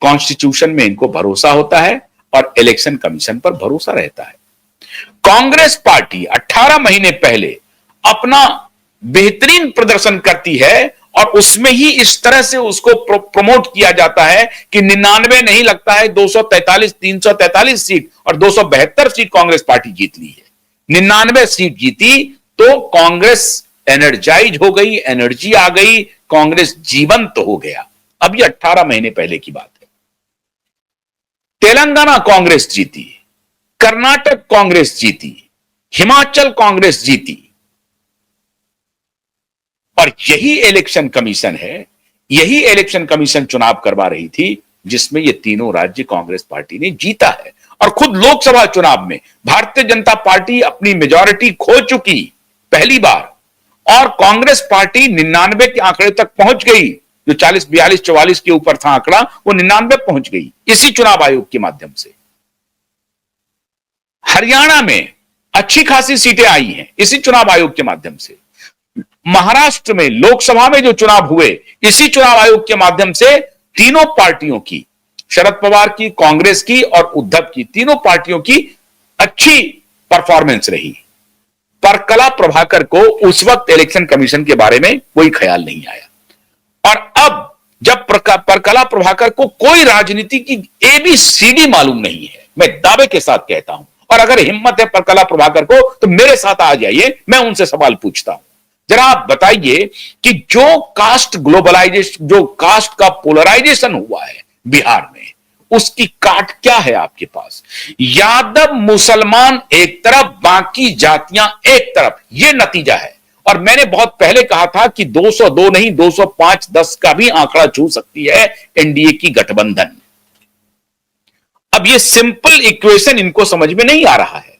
Constitution में इनको भरोसा होता है और इलेक्शन कमीशन पर भरोसा रहता है। कांग्रेस पार्टी 18 महीने पहले अपना बेहतरीन प्रदर्शन करती है और उसमें ही इस तरह से उसको प्रमोट किया जाता है कि 99 नहीं लगता है 243, 343 सीट और 272 सीट कांग्रेस पार्टी जीत ली है। 99 सीट जीती तो कांग्रेस एनर्जाइज हो गई, एनर्जी आ गई, कांग्रेस जीवंत हो गया। अब ये 18 महीने पहले की बात है। तेलंगाना कांग्रेस जीती, कर्नाटक कांग्रेस जीती, हिमाचल कांग्रेस जीती, और यही इलेक्शन कमीशन है, यही इलेक्शन कमीशन चुनाव करवा रही थी जिसमें ये तीनों राज्य कांग्रेस पार्टी ने जीता है। और खुद लोकसभा चुनाव में भारतीय जनता पार्टी अपनी मेजॉरिटी खो चुकी पहली बार, और कांग्रेस पार्टी 99 के आंकड़े तक पहुंच गई। जो 40, 42, 44 के ऊपर था आंकड़ा, वो 99 पहुंच गई इसी चुनाव आयोग के माध्यम से। हरियाणा में अच्छी खासी सीटें आई हैं इसी चुनाव आयोग के माध्यम से। महाराष्ट्र में लोकसभा में जो चुनाव हुए इसी चुनाव आयोग के माध्यम से तीनों पार्टियों की, शरद पवार की, कांग्रेस की और उद्धव की, तीनों पार्टियों की अच्छी परफॉर्मेंस रही। पर कला प्रभाकर को उस वक्त इलेक्शन कमीशन के बारे में कोई ख्याल नहीं आया। और अब जब परकला प्रभाकर को कोई राजनीति की ABCD मालूम नहीं है, मैं दावे के साथ कहता हूं, और अगर हिम्मत है परकला प्रभाकर को तो मेरे साथ आ जाइए, मैं उनसे सवाल पूछता हूं। जरा आप बताइए कि जो कास्ट ग्लोबलाइजेशन, जो कास्ट का पोलराइजेशन हुआ है बिहार में, उसकी काट क्या है आपके पास? यादव मुसलमान एक तरफ, बाकी जातियां एक तरफ, यह नतीजा है। और मैंने बहुत पहले कहा था कि 202 नहीं 205-10 का भी आंकड़ा छू सकती है एनडीए की गठबंधन। अब यह सिंपल इक्वेशन इनको समझ में नहीं आ रहा है,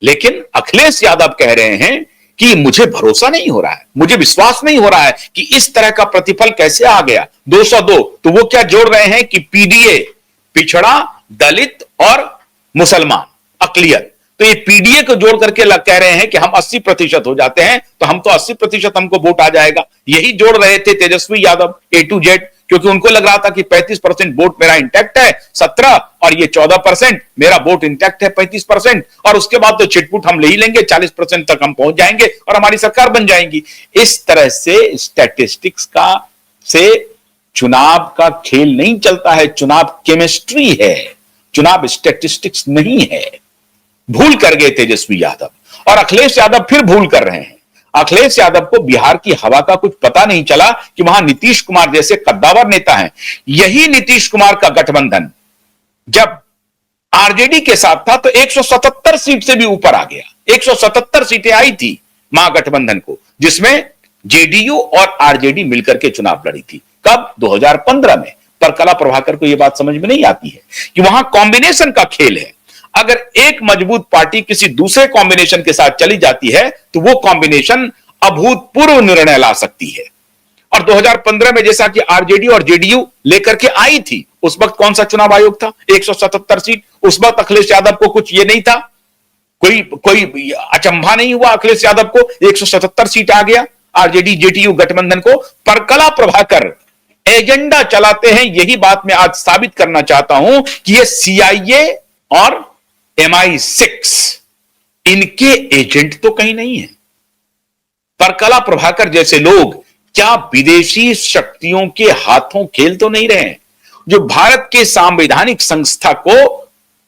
लेकिन अखिलेश यादव कह रहे हैं कि मुझे भरोसा नहीं हो रहा है, मुझे विश्वास नहीं हो रहा है कि इस तरह का प्रतिफल कैसे आ गया 202। तो वो क्या जोड़ रहे हैं कि पीडीए, पिछड़ा, दलित और मुसलमान, अकलियत, तो ये पीडीए को जोड़ करके कह रहे हैं कि हम 80% हो जाते हैं तो हम तो 80% हमको वोट आ जाएगा। यही जोड़ रहे थे Tejashwi Yadav A to Z, क्योंकि उनको लग रहा था कि 35% वोट मेरा इंटैक्ट है 17, और ये 14%, मेरा वोट इंटैक्ट है 35%, और उसके बाद तो चिटपुट हम ले ही लेंगे, 40% तक हम पहुंच जाएंगे और हमारी सरकार बन जाएगी। इस तरह से स्टैटिस्टिक्स का से चुनाव का खेल नहीं चलता है। चुनाव केमिस्ट्री है, चुनाव स्टैटिस्टिक्स नहीं है। भूल कर गए तेजस्वी यादव, और अखिलेश यादव फिर भूल कर रहे हैं। अखिलेश यादव को बिहार की हवा का कुछ पता नहीं चला कि वहां नीतीश कुमार जैसे कद्दावर नेता हैं। यही नीतीश कुमार का गठबंधन जब आरजेडी के साथ था तो 177 सीट से भी ऊपर आ गया। 177 सीटें आई थी महागठबंधन को, जिसमें जेडीयू और आरजेडी मिलकर के चुनाव लड़ी थी। कब? 2015 में। पर कला प्रभाकर को यह बात समझ में नहीं आती है कि वहां कॉम्बिनेशन का खेल है। अगर एक मजबूत पार्टी किसी दूसरे कॉम्बिनेशन के साथ चली जाती है तो वो कॉम्बिनेशन अभूतपूर्व निर्णय ला सकती है। और 2015 में जैसा कि आरजेडी और जेडीयू लेकर के आई थी, उस वक्त कौन सा चुनाव आयोग था? 177 सीट। उस वक्त अखिलेश यादव को कुछ ये नहीं था, कोई अचंभा नहीं हुआ अखिलेश यादव को 177 सीट आ गया आरजेडी जेडीयू गठबंधन को। पर कला प्रभाकर एजेंडा चलाते हैं। यही बात मैं आज साबित करना चाहता हूं कि ये CIA और MI6 इनके एजेंट तो कहीं नहीं है। पर कला प्रभाकर जैसे लोग क्या विदेशी शक्तियों के हाथों खेल तो नहीं रहे हैं, जो भारत के संवैधानिक संस्था को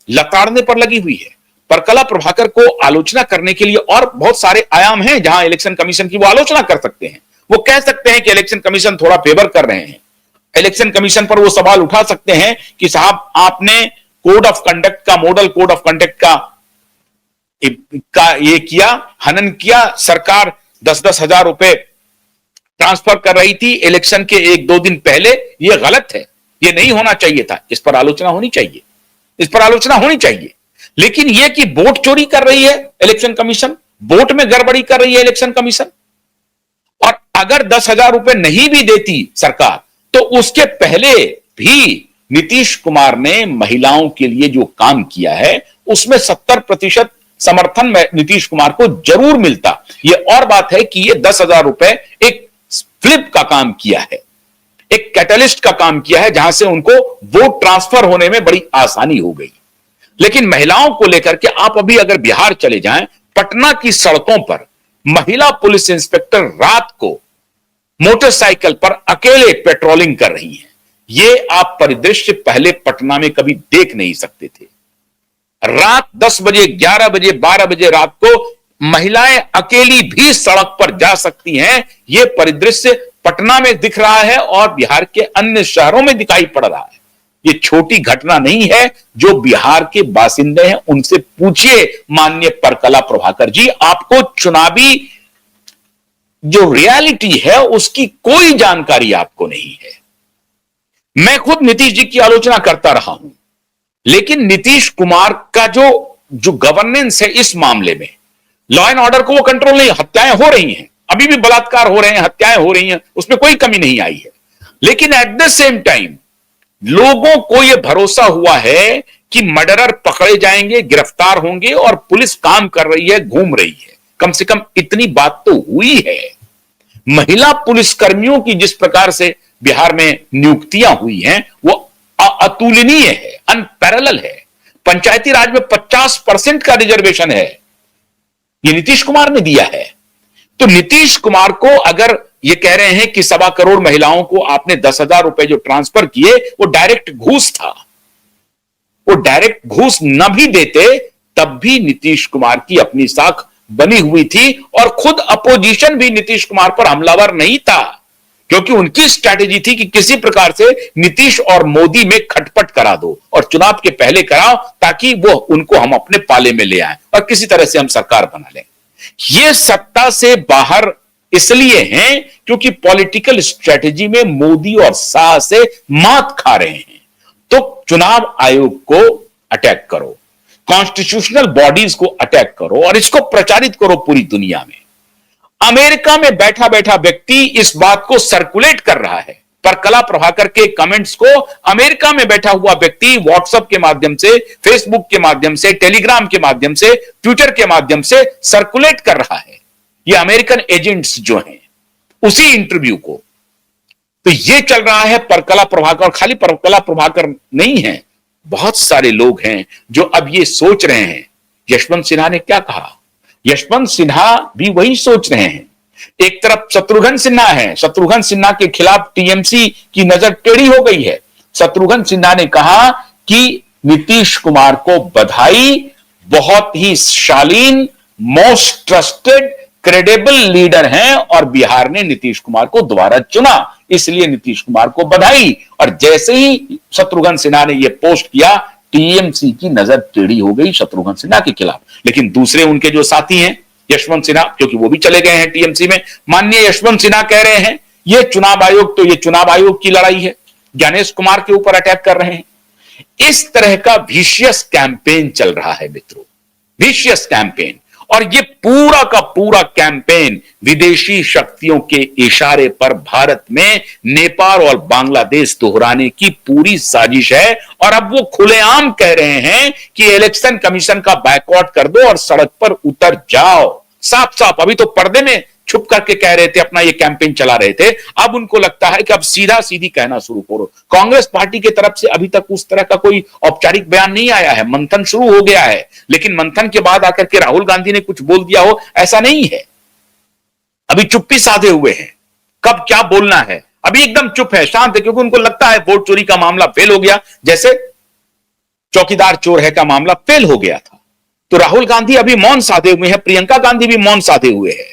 लताड़ने पर लगी हुई है। पर कला प्रभाकर को आलोचना करने के लिए और बहुत सारे आयाम हैं जहां इलेक्शन कमीशन की वो आलोचना कर सकते हैं। वो कह सकते हैं कि इलेक्शन कमीशन थोड़ा फेवर कर रहे हैं। इलेक्शन कमीशन पर वो सवाल उठा सकते हैं कि साहब आपने कोड ऑफ कंडक्ट का, मॉडल कोड ऑफ कंडक्ट का ये किया, हनन किया। सरकार 10-10 हजार रुपए ट्रांसफर कर रही थी इलेक्शन के 1-2 दिन पहले, ये गलत है, ये नहीं होना चाहिए था। इस पर आलोचना होनी चाहिए, इस पर आलोचना होनी चाहिए। लेकिन यह कि वोट चोरी कर रही है इलेक्शन कमीशन, वोट में गड़बड़ी कर रही है इलेक्शन कमीशन, और अगर 10,000 रुपए नहीं भी देती सरकार तो उसके पहले भी नीतीश कुमार ने महिलाओं के लिए जो काम किया है उसमें 70% समर्थन में नीतीश कुमार को जरूर मिलता। यह और बात है कि यह 10,000 रुपए एक फ्लिप का काम किया है, एक कैटलिस्ट का काम किया है, जहां से उनको वोट ट्रांसफर होने में बड़ी आसानी हो गई। लेकिन महिलाओं को लेकर के आप अभी अगर बिहार चले जाएं, पटना की सड़कों पर महिला पुलिस इंस्पेक्टर रात को मोटरसाइकिल पर अकेले पेट्रोलिंग कर रही हैं। ये आप परिदृश्य पहले पटना में कभी देख नहीं सकते थे। रात 10 बजे, 11 बजे, 12 बजे रात को महिलाएं अकेली भी सड़क पर जा सकती हैं। यह परिदृश्य पटना में दिख रहा है और बिहार के अन्य शहरों में दिखाई पड़ रहा है। ये छोटी घटना नहीं है। जो बिहार के बासिंदे हैं उनसे पूछिए माननीय परकला प्रभाकर जी, आपको चुनावी जो रियलिटी है उसकी कोई जानकारी आपको नहीं है। मैं खुद नीतीश जी की आलोचना करता रहा हूं, लेकिन नीतीश कुमार का जो गवर्नेंस है इस मामले में, लॉ एंड ऑर्डर को वो कंट्रोल नहीं, हत्याएं हो रही हैं, अभी भी बलात्कार हो रहे हैं, हत्याएं हो रही हैं, उसमें कोई कमी नहीं आई है। लेकिन एट द सेम टाइम लोगों को यह भरोसा हुआ है कि मर्डरर पकड़े जाएंगे, गिरफ्तार होंगे और पुलिस काम कर रही है, घूम रही है। कम से कम इतनी बात तो हुई है। महिला पुलिसकर्मियों की जिस प्रकार से बिहार में नियुक्तियां हुई हैं वो अतुलनीय है, अनपैरेलल है। पंचायती राज में 50% का रिजर्वेशन है, ये नीतीश कुमार ने दिया है। तो नीतीश कुमार को अगर ये कह रहे हैं कि 1.25 करोड़ महिलाओं को आपने 10,000 रुपए जो ट्रांसफर किए वो डायरेक्ट घूस था, वो डायरेक्ट घूस न भी देते तब भी नीतीश कुमार की अपनी साख बनी हुई थी और खुद अपोजिशन भी नीतीश कुमार पर हमलावर नहीं था, क्योंकि उनकी स्ट्रैटेजी थी कि किसी प्रकार से नीतीश और मोदी में खटपट करा दो और चुनाव के पहले कराओ ताकि वो उनको हम अपने पाले में ले आए और किसी तरह से हम सरकार बना लें। ये सत्ता से बाहर इसलिए हैं क्योंकि पॉलिटिकल स्ट्रेटेजी में मोदी और शाह से मात खा रहे हैं। तो चुनाव आयोग को अटैक करो, कॉन्स्टिट्यूशनल बॉडीज को अटैक करो और इसको प्रचारित करो पूरी दुनिया में। अमेरिका में बैठा बैठा व्यक्ति इस बात को सर्कुलेट कर रहा है। परकला प्रभाकर के कमेंट्स को अमेरिका में बैठा हुआ व्यक्ति व्हाट्सएप के माध्यम से, फेसबुक के माध्यम से, टेलीग्राम के माध्यम से, ट्विटर के माध्यम से सर्कुलेट कर रहा है। ये अमेरिकन एजेंट्स जो हैं उसी इंटरव्यू को, तो ये चल रहा है परकला प्रभाकर। और खाली परकला प्रभाकर नहीं है, बहुत सारे लोग हैं जो अब ये सोच रहे हैं। यशवंत सिन्हा ने क्या कहा, यशवंत सिन्हा भी वही सोच रहे हैं। एक तरफ शत्रुघ्न सिन्हा है, शत्रुघ्न सिन्हा के खिलाफ टीएमसी की नजर टेढ़ी हो गई है। शत्रुघ्न सिन्हा ने कहा कि नीतीश कुमार को बधाई, बहुत ही शालीन, मोस्ट ट्रस्टेड, क्रेडिबल लीडर हैं और बिहार ने नीतीश कुमार को दोबारा चुना, इसलिए नीतीश कुमार को बधाई। और जैसे ही शत्रुघ्न सिन्हा ने यह पोस्ट किया, टीएमसी की नजर टेढ़ी हो गई शत्रुघ्न सिन्हा के खिलाफ। लेकिन दूसरे उनके जो साथी हैं यशवंत सिन्हा, क्योंकि वो भी चले गए हैं टीएमसी में, माननीय यशवंत सिन्हा कह रहे हैं ये चुनाव आयोग, तो ये चुनाव आयोग की लड़ाई है, ज्ञानेश कुमार के ऊपर अटैक कर रहे हैं। इस तरह का विशियस कैंपेन चल रहा है मित्रों, विशियस कैंपेन। और ये पूरा का पूरा कैंपेन विदेशी शक्तियों के इशारे पर भारत में नेपाल और बांग्लादेश दोहराने की पूरी साजिश है। और अब वो खुलेआम कह रहे हैं कि इलेक्शन कमीशन का बायकॉट कर दो और सड़क पर उतर जाओ। साफ साफ, अभी तो पर्दे में छुप करके कह रहे थे, अपना ये कैंपेन चला रहे थे, अब उनको लगता है कि अब सीधा सीधी कहना शुरू करो। कांग्रेस पार्टी की तरफ से अभी तक उस तरह का कोई औपचारिक बयान नहीं आया है, मंथन शुरू हो गया है, लेकिन मंथन के बाद आकर के राहुल गांधी ने कुछ बोल दिया हो ऐसा नहीं है। अभी चुप्पी साधे हुए हैं, कब क्या बोलना है अभी एकदम चुप है, शांत है, क्योंकि उनको लगता है वोट चोरी का मामला फेल हो गया, जैसे चौकीदार चोर है का मामला फेल हो गया था। तो राहुल गांधी अभी मौन साधे हुए हैं, प्रियंका गांधी भी मौन साधे हुए हैं।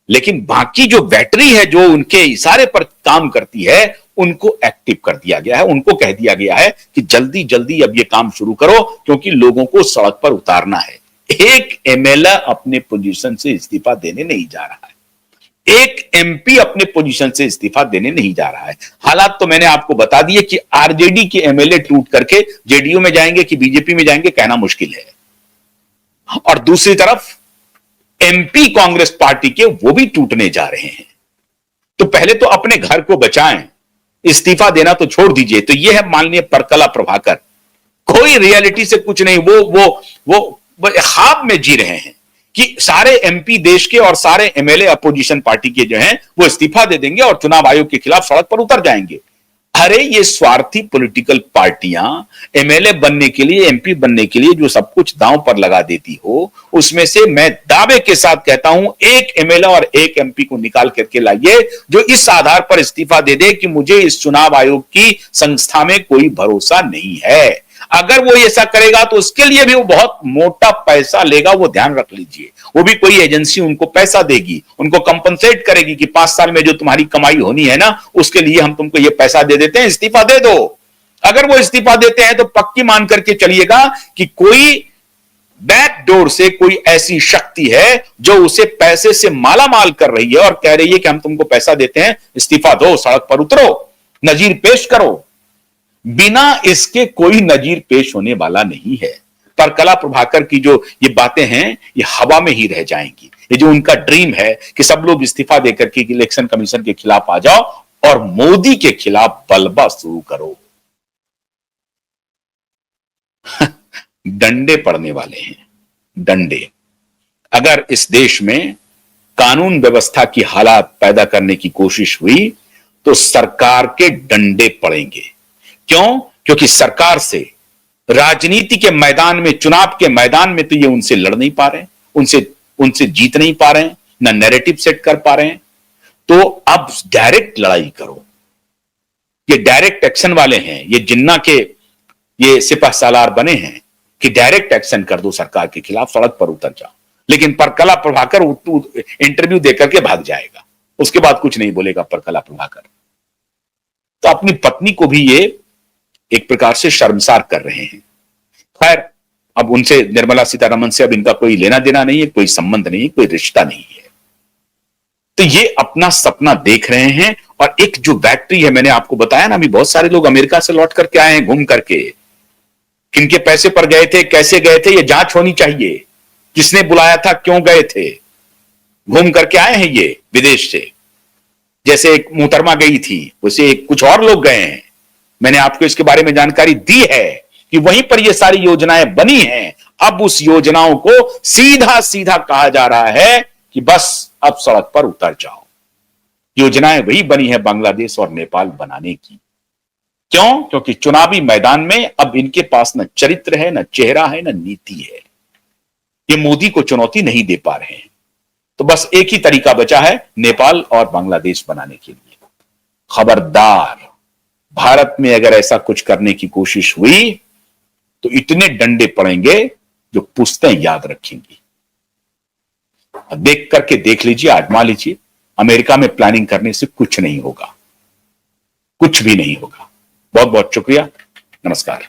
लेकिन बाकी जो बैटरी है जो उनके इशारे पर काम करती है, उनको एक्टिव कर दिया गया है, उनको कह दिया गया है कि जल्दी जल्दी अब ये काम शुरू करो, क्योंकि लोगों को सड़क पर उतारना है। एक एमएलए अपने पोजीशन से इस्तीफा देने नहीं जा रहा है, एक एमपी अपने पोजीशन से इस्तीफा देने नहीं जा रहा है। हालात तो मैंने आपको बता दिए कि आरजेडी के एमएलए टूट करके जेडीयू में जाएंगे कि बीजेपी में जाएंगे, कहना मुश्किल है। और दूसरी तरफ एमपी कांग्रेस पार्टी के वो भी टूटने जा रहे हैं। तो पहले तो अपने घर को बचाएं, इस्तीफा देना तो छोड़ दीजिए। तो ये है माननीय परकला प्रभाकर, कोई रियलिटी से कुछ नहीं, वो ख्वाब में जी रहे हैं। कि सारे एमपी देश के और सारे एमएलए अपोजिशन पार्टी के जो हैं वो इस्तीफा दे देंगे और चुनाव आयोग के खिलाफ सड़क पर उतर जाएंगे। अरे ये स्वार्थी पॉलिटिकल पार्टियां एमएलए बनने के लिए, एमपी बनने के लिए जो सब कुछ दांव पर लगा देती हो, उसमें से मैं दावे के साथ कहता हूं एक एमएलए और एक एमपी को निकाल करके लाइए जो इस आधार पर इस्तीफा दे दे कि मुझे इस चुनाव आयोग की संस्था में कोई भरोसा नहीं है। अगर वो ऐसा करेगा तो उसके लिए भी वो बहुत मोटा पैसा लेगा, वो ध्यान रख लीजिए। वो भी कोई एजेंसी उनको पैसा देगी, उनको कंपनसेट करेगी कि 5 साल में जो तुम्हारी कमाई होनी है ना, उसके लिए हम तुमको ये पैसा दे देते हैं, इस्तीफा दे दो। अगर वो इस्तीफा देते हैं तो पक्की मान करके चलिएगा कि कोई बैकडोर से कोई ऐसी शक्ति है जो उसे पैसे से मालामाल कर रही है और कह रही है कि हम तुमको पैसा देते हैं, इस्तीफा दो, सड़क पर उतरो, नजीर पेश करो। बिना इसके कोई नजीर पेश होने वाला नहीं है। पर कला प्रभाकर की जो ये बातें हैं ये हवा में ही रह जाएंगी। ये जो उनका ड्रीम है कि सब लोग इस्तीफा देकर के इलेक्शन कमीशन के खिलाफ आ जाओ और मोदी के खिलाफ बलबा शुरू करो। डंडे पड़ने वाले हैं, डंडे। अगर इस देश में कानून व्यवस्था की हालात पैदा करने की कोशिश हुई तो सरकार के डंडे पड़ेंगे। क्यों? क्योंकि सरकार से राजनीति के मैदान में, चुनाव के मैदान में तो ये उनसे लड़ नहीं पा रहे हैं, उनसे जीत नहीं पा रहे हैं, ना नैरेटिव सेट कर पा रहे हैं। तो अब डायरेक्ट लड़ाई करो। ये डायरेक्ट एक्शन वाले हैं, ये जिन्ना के ये सिपह सालार बने हैं कि डायरेक्ट एक्शन कर दो सरकार के खिलाफ, सड़क पर उतर जाओ। लेकिन पर कला प्रभाकर इंटरव्यू देकर के भाग जाएगा, उसके बाद कुछ नहीं बोलेगा पर कला प्रभाकर। तो अपनी पत्नी को भी ये एक प्रकार से शर्मसार कर रहे हैं। खैर, अब उनसे, निर्मला सीतारमण से अब इनका कोई लेना देना नहीं है, कोई संबंध नहीं है, कोई रिश्ता नहीं है। तो ये अपना सपना देख रहे हैं। और एक जो बैटरी है, मैंने आपको बताया ना, अभी बहुत सारे लोग अमेरिका से लौट करके आए हैं घूम करके। किनके पैसे पर गए थे, कैसे गए थे, ये जांच होनी चाहिए। किसने बुलाया था, क्यों गए थे, घूम करके आए हैं ये विदेश से। जैसे एक मोहतरमा गई थी, वैसे कुछ और लोग गए हैं। मैंने आपको इसके बारे में जानकारी दी है कि वहीं पर ये सारी योजनाएं बनी हैं। अब उस योजनाओं को सीधा सीधा कहा जा रहा है कि बस अब सड़क पर उतर जाओ। योजनाएं वही बनी है बांग्लादेश और नेपाल बनाने की। क्यों? क्योंकि चुनावी मैदान में अब इनके पास न चरित्र है, न चेहरा है, न नीति है। ये मोदी को चुनौती नहीं दे पा रहे हैं। तो बस एक ही तरीका बचा है, नेपाल और बांग्लादेश बनाने के लिए। खबरदार, भारत में अगर ऐसा कुछ करने की कोशिश हुई तो इतने डंडे पड़ेंगे जो पुश्तें याद रखेंगी। देख करके देख लीजिए, आजमा लीजिए। अमेरिका में प्लानिंग करने से कुछ नहीं होगा, कुछ भी नहीं होगा। बहुत बहुत शुक्रिया, नमस्कार।